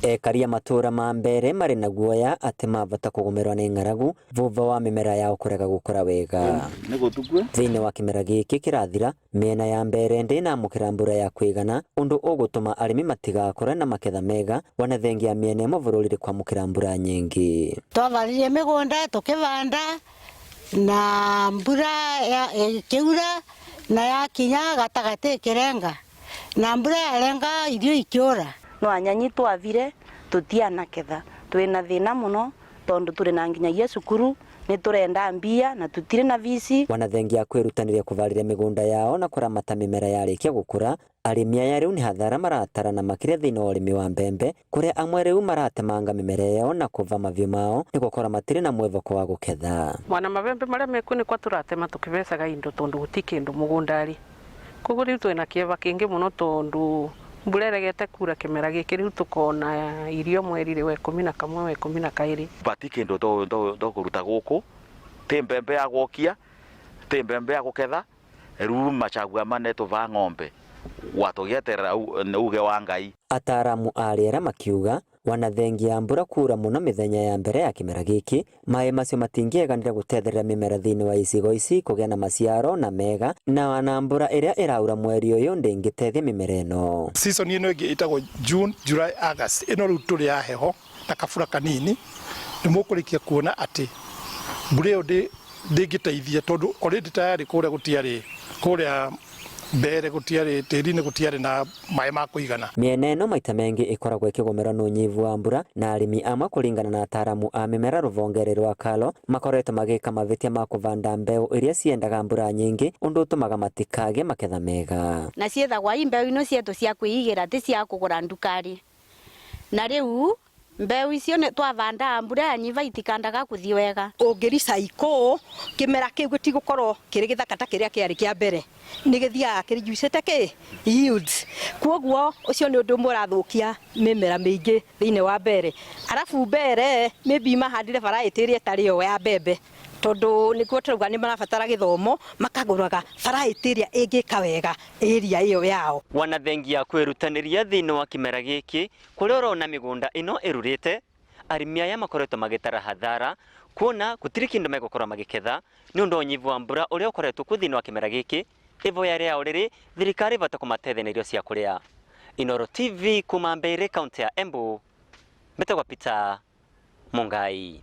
Aikari a matura ma Mbeere marĩ na guoya atĩ mabata kũgũmĩrwo nĩ ng'aragu thutha wa mĩmera yao kũrega gũkũra wega. Thĩinĩ wa kĩmera gĩkĩ kĩrathira, mĩena ya Mbeere ndĩnamũkĩra mbura ya kũigana, ũndũ ũgũtũma arĩmi matigakũre na maketha mega wona thengia mĩena ĩmwe bũrũri kwamũkĩra mbura nyingĩ. Twabarire mĩgũnda tũkĩbanda na mbura ĩkiura na yakinya gatagatĩ ĩkĩrenga na mbura yarenga irio ikĩũra. No anyanyi twavire tutianaketha twina thina muno tondu turi na nginyagia cukuru ni turenda mbia na tutire na visi. Wanathengia kwĩrutanĩria kũbarĩria mĩgũnda yao na kũramata mĩmera yarĩkia gũkũra, arĩmi aya rĩu nĩ hathara maratarana makĩria thĩinĩ wa ũrĩmi wa mbembe, kũrĩa amwe rĩu maratemanga mĩmera yao na kũva mabiũ mao nĩ gũkora matirĩ na mwĩvoko wa gũketha. Mwana mabembe marĩa mekũnĩkwa turatema tũkĩbecaga indo tondu gũti kĩndũ mũgũndarĩ. Koguo rĩu twĩna kĩeva kĩngĩ mũno tondu mbura ĩregete kura kĩmera gĩkĩ rĩu tukona irio mweri wa 11 wa 12. Bati kĩndũ kũruta gũkũ tĩ mbembe ya gwokia, tĩ mbembe ya gũketha, rĩu macagua mane tũva ng'ombe watũgĩeterera uge wa Ngai. Ataramu a rĩera makiuga wanathengia mbura kura mũno mĩthenya ya mbere ya kĩmera gĩkĩ, maĩ macio matingĩeganire gũtetherera mĩmera thĩinĩ wa icigo ici kũgĩa na maciaro na mega, na wana mbura ĩrĩa ĩraura mweri ũyũ ndĩngĩtethia mĩmera ĩno. Season ĩno ĩngĩ ĩtagwo June, July, August ĩno rĩu tũrĩ ya heho na kabura kanini, nĩ mũkũrĩkia kuona atĩ mbura ĩyo ndĩngĩteithia tondu already tayari kũrĩa Mbeere gũtiarĩ tĩri-inĩ gũtiarĩ na maĩ ma kũigana. Mĩena ĩno maita mengĩ ĩkoragwo ĩkĩgũmĩrwo nĩ ũnyivu wa mbura, na arĩmi amwe kũringana na ataramu a mĩmera rũvonge rwa Kalo makoretwo magĩka mavĩtia ma kũvanda mbeũ iria ciendaga mbura nyingĩ, ũndũ ũtũmaga matikagĩe maketha mega. Na ciethagwa mbeũ ino cietũ cia kwĩigĩra ti cia kũgũra ndukari. Na rĩu mbeũ icio nĩ twavanda mbura yanyiva itikandaga kuthi wega. Ũngĩricaikũ kĩmera kĩu gĩtigũkorwo kĩrĩ gĩthaka ta kĩrĩa kĩarĩ kĩa mbere, nĩ gĩthiaga kĩrijuicĩte yields. Kwoguo ũcio nĩ ũndũ ũmwe ũrathũkia mĩmera mĩingĩ thĩinĩ wa Mbeere. Arabu Mbeere maybe mahandire variety ĩrĩa ĩtarĩ yo ya mbembe, tondu nĩkuo tũrauga nĩ marabatara gĩthomo makagũraga variety ĩrĩa ĩngĩka wega area ĩyo yao. Wanathengia kwĩrutanĩria thĩinĩ wa kĩmera gĩkĩ, kũrĩa ũrona mĩgũnda ĩno ĩrurĩte, arĩmi aya makoretwo magĩtara hathara kuona gũtirĩ kĩndũ megũkorwo magĩketha nĩ ũndũ wa ũnyivu wa mbura ũrĩa ũkoretwo kuo thĩinĩ wa kĩmera gĩkĩ. Ivoya rĩao rĩrĩ thirikari ĩbata kũmatethia na irio cia kũrĩa. Inooro TV kuma Mbeere, kaunti ya Embu, Mbetagwa Peter Mungai.